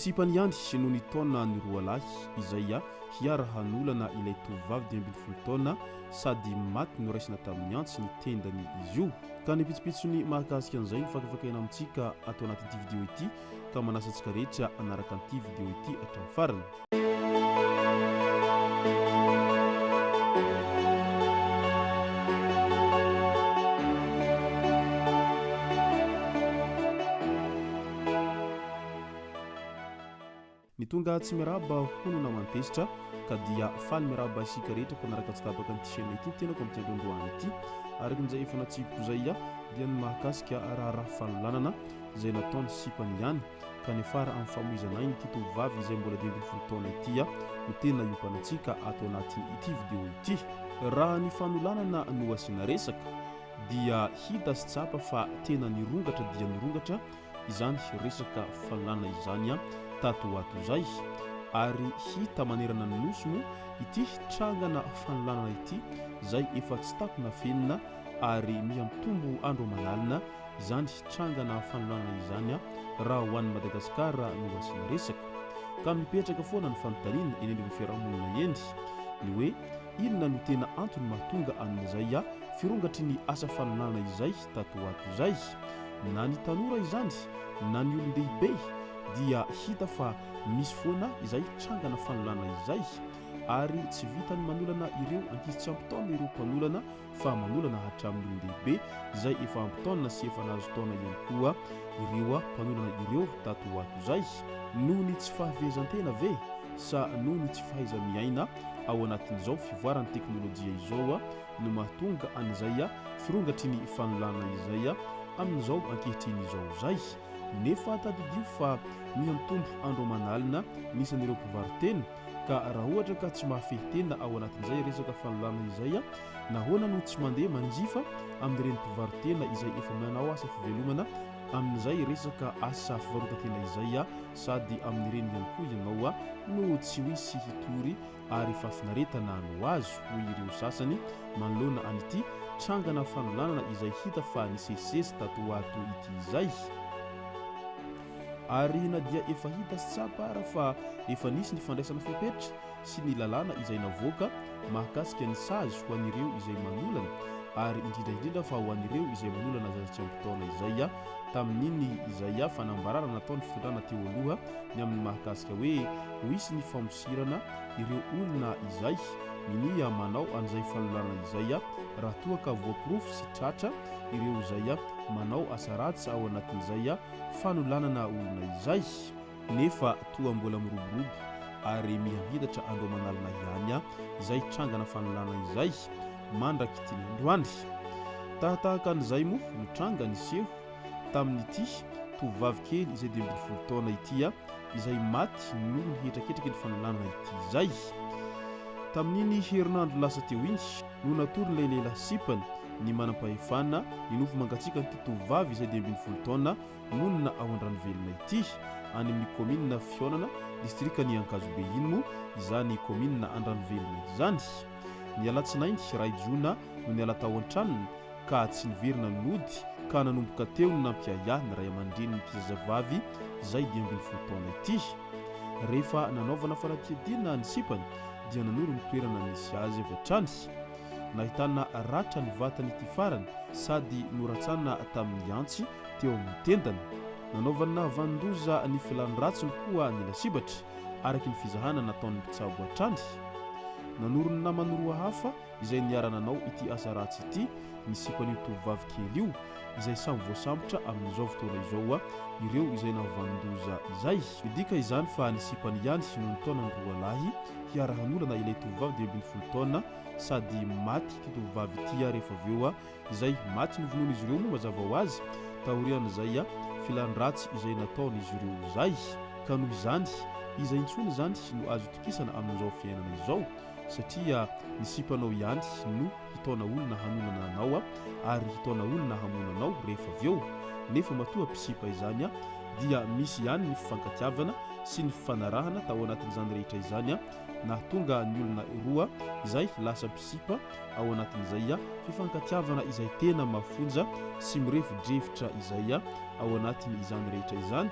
Nisipany ihany noho ny taona ny roa lahy izay hiara-hanolana ilay tovovavy 20 taona sady maty noraisina tamin'ny antsy ny tendany izy io. Ka ny pitsopitsony mahakasika an'izay nifakafakaina amintsika atao anatin'ity vidéo ity ka manasa antsika rehetra anaraka an'ity vidéo ity hatramin'ny farany. Ny tonga tsy miaraba hono namantesitra ka dia faly miaraba isika rehetra mpanaraka tsy tabaka ny chaîne ity tenako amin'ny androandroany ity araka n'izay efa natsipiko izay dia ny mahakasika raharaha fanolanana izay nataony sipany ihany ka nefara amin'ny famoizana iny ity tovovavy izay mbola 20 taona ity no tena iompanantsika atao anatin' ity vidéo ity. Raha ny fanolanana no asiana resaka dia hita sy tsapa fa tena nirongatra dia nirongatra izany resaka fanolanana izany tato ato zay ary hita manerana ny nosony ity trangana fanolanana ity zay efa tsy takona fenina ary miamtombo andro malalina izany trangana fanolanana izany raha ho an'ny Madagasikara no asiana resaka ka mipetraka foana ny fanontaniana eny amin'ny fiarahamonina eny ny hoe inona no tena antony mahatonga amin'izay firongatry ny asa fanolanana izay tato ato zay, na ny tanora izany na ny olon-dehibe dia hita fa misy foana izay trangana fanolanana izay ary tsy vitany manolana ireo ankizy tsy ampitaona ireo mpanolana fa manolana hatramin'ny olon-dehibe izay efa ampitaona sy efa nahazo taona ihany koa ireo mpanolana ireo tato ato zay. Noho ny tsy fahavezan-tena ve sa noho ny tsy fahaiza miaina ao anatin'izao fivoaran'ny teknôlôjia izao no mahatonga an'izay firongatry ny fanolanana izay amin'izao ankehitriny izao zay. Nefa tadidio fa miamtombo andro manalina nisan'ireo mpivarotena ka raha ohatra ka tsy mahafehi-tena ao anatin'izay resaka fanolanana izay nahoana no tsy mandeha manjifa amin'ireny mpivarotena izay efa manao asa fivelomana amin'izay resaka asa fivarotan-tena izay sady amin'ireny ihany koa ianao no tsy hoisy hitory ary fa finaretana no azo hoy ireo sasany manoloana an'ity trangana fanolanana izay hita fa nisesisesy tato ato ity izay. Ary na dia efa hita sy tsapa raha fa efa nisy ny fandraisana fepetra sy ny lalàna izay navoaka mahakasika ny sazy ho an'ireo izay manolana ary indrindra fa ho an'ireo izay manolana zaza ampitaona izay tamin'iny izay fanambarana nataony fitondrana teo aloha ny amin'ny mahakasika hoe hoisy ny famosirana ireo olona izay minia manao an'izay fanolanana izay raha toa ka voapirofo sy tratra ireo izay manao asa ratsy ao anatin'izay fanolanana olona izay nefa toa mbola miroborobo ary mihahidatra andro manalina ihany izay trangana fanolanana izay mandraky tiny androany. Tahaka an'izay moa mitranga niseho tamin'ity tovovavy kely izay 20 taona ity izay maty noho ny hetraketraky ny fanolanana ity izay. Tamin'iny herinandro lasa teo iny no natory ilay lehilahy sipany ny manam-pahefana ny nofo mangatsiaka nyity tovovavy izay 20 taona monina ao an-dranovelona ity any amin'ny komina Fihaonana distrikany Ankazobe iny moa izany komina an-dranovelona izany. Ny alatsinainy ray jona no niala tao an-tranony ka tsy niverina nody ka nanomboka teo no nampiaya ny ray aman-dreny ny zazavavy izay 20 taona ity. Rehefa nanaovana fanadihadiana ny sipany dia nanoro ny toerana nisy azy avy hatrany nahitana ratra ny vatany ity farany sady noratsana tamin'ny antsy teo amin'ny tendany. Nanaovana vandoza ny filany ratsiny koa ny lasibatra araky ny fizahana nataon'ny mpitsabo hatrany. Nanorony namany roa hafa izay niara-nanao ity asa ratsy ity ny sipan'io tovovavy kely io izay samy voasambotra amin'izao fotoana izao ireo izay navandoza izay. Midika izany fa ny sipany ihany sy noho ny taonany roa lahy hiara-hanolana ilay tovovavy 20 taona sady maty ity tovovavy ity rehefa avy eo izay maty novonoana izy ireo moa mazava ho azy taorian'izay filany ratsy izay nataon'izy ireo zay. Ka noho izany izay intsony zany no azo tokisana amin'izao fiainana izao satria ny sipanao ihany no hitaona olona hanolana anao ary hitaona olona hamonanao rehefa avy eo. Nefa matoa mpisipa izany dia misy ihany ny fifankatiavana sy ny fifanarahana tao anatin'izany rehetra izany nahatonga ny olona roa izay lasa mpisipa ao anatin'izay fifankatiavana izay tena mafonja sy mirevi-drevitra izay ao anatin' izany rehetra izany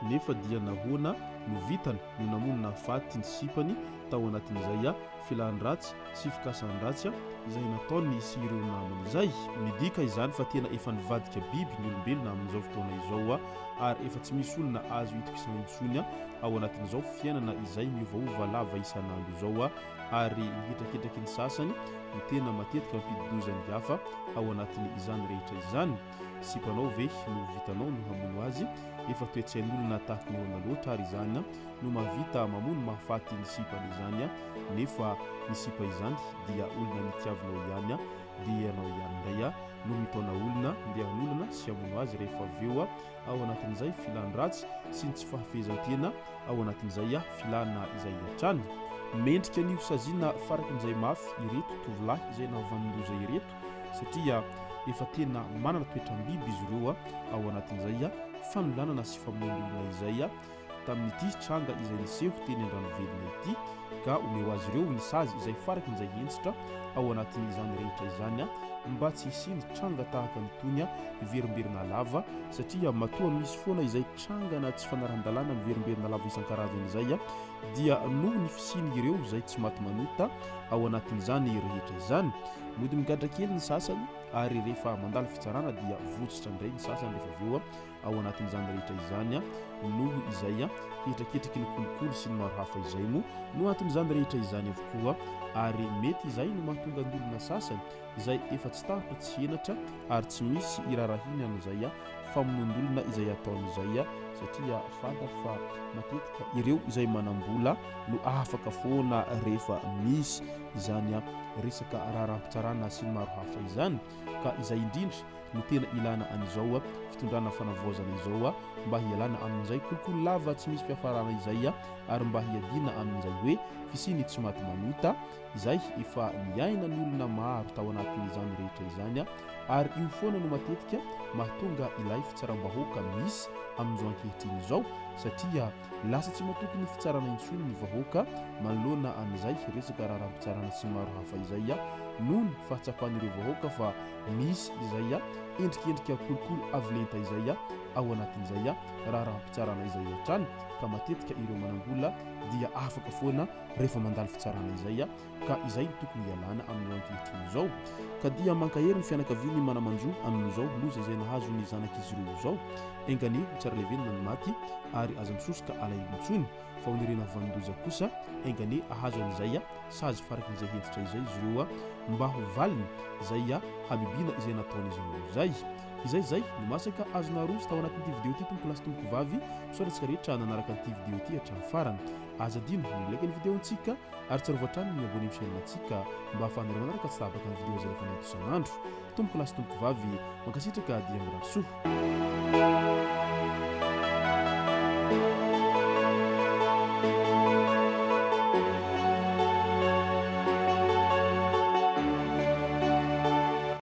nefa dia nahoana no vitany no namonina faty ny sipany tao anatin'izay filan-dratsy sy fikasan-dratsy izay nataony sy ireo namany izay. Midika izany fa tena efa nivadika biby ny olombelona amin'izao fotoana izao ary efa tsy misy olona azo itokisana intsony ao anatin'izao fiainana izay miovaova lava isan'andro izao ary mihetraketraky ny sasany no tena matetika mampidi-dozany hafa ao anatin' izany rehetra izany. Sipanao ve no vitanao no hamono azy? Efa toetsain'olona tahaka ny ahoana loatra ary izany no mahavita mamono mahafaty ny sipany izany nefa ny sipa izany dia olona nitiavinao ihany dia ianao ihany indray no mitaona olona ndeha hanolana sy hamono azy rehefa avy eo ao anatin'izay filan-dratsy sy ny tsy fahafehezan-tena ao anatin'izay filana izay hatrany. Mendrika ny saziana farakin'izay mafy ireto tovolahy izay nahavanin-doza ireto satria efa tena manana toetram-biby izy ireo ao anatin'izay fanolanana sy famonoana izay tamin'ity tranga izay niseho teny an-dranovelona ity ka omeo azy ireo ny sazy izay farakin'izay hentsitra ao anatin'izany rehetra izany mba tsy hisiny tranga tahaka nytony miverimberina lava satria matoa misy foana izay trangana tsy fanaran-dalàna miverimberina lava isan-karazany izay dia noho ny fisiny ireo izay tsy maty manota ao anatin'izany rehetra izany. Mody migadra kely ny sasany ary rehefa mandalo fitsarana dia votsitra indray ny sasany rehefa avy eo ao anatin'izany rehetra izany noho izay ketraketraky ny kolokolo sy ny maro hafa izay no anton'izany rehetra izany avokoa ary mety izay no mahatonga ny olona sasany izay efa tsy tahotra tsy henatra ary tsy misy irarahiny an'izay famonondolona izay ataon'izay satria fanta fa matetika ireo izay manambola no afaka foana rehefa misy izany resaka raharam-pitsarana sy ny maro hafa izany ka izay indrindra no tena ilana an'izao fitondrana fanavoazana izao mba hialana amin'izay kolokolo lava tsy misy mpiafarana izay ary mba hiadina amin'izay hoe fisiny tsy maty manota izay efa miaina ny olona maro tao anatin'izany rehetra izany ary io foana no matetika mahatonga ilay fitsaram-bahoaka misy amin'izao ankehitriny izao satria lasa tsy matoky ny fitsarana intsony ny vahoaka manoloana an'izay resaka raharam-pitsarana sy maro hafa izay noho ny fahatsapan'ireo vahoaka fa misy izay endrikendrika kolokolo avolenta izay ao anatin'izay raharam-pitsarana izay hatrany ka matetika ireo manambola dia afaka foana rehefa mandalo fitsarana izay ka izay tokony ialana amin'izao ankehitriny izao ka dia mankahery ny fianakaviany manamanjo amin'izao loza izay nahazo ny zanak'izy ireo izao engany tsara levenina ny maty ary aza misosoka alahitsony fa onirena vandoza kosa engany ahazo an'izay sazy farakin'izay hentitra izay izy ireo mba ho valiny izay habibina izay nataon'izy ireo izay no masaka azona roso tao anatin'ity video ity tompoko lasy tompoko vavy soratsika rehetra nanaraka an'ity video ity hatramin'ny farany aza dino nolaika ny videontsika ary tsarovatrany ny abone misainantsika mba ahafahanareo manaraka tsy tabaka ny video zay rehefa naito isan'andro tompoko lasy tompoko vavy mankasitraka dia mirasoa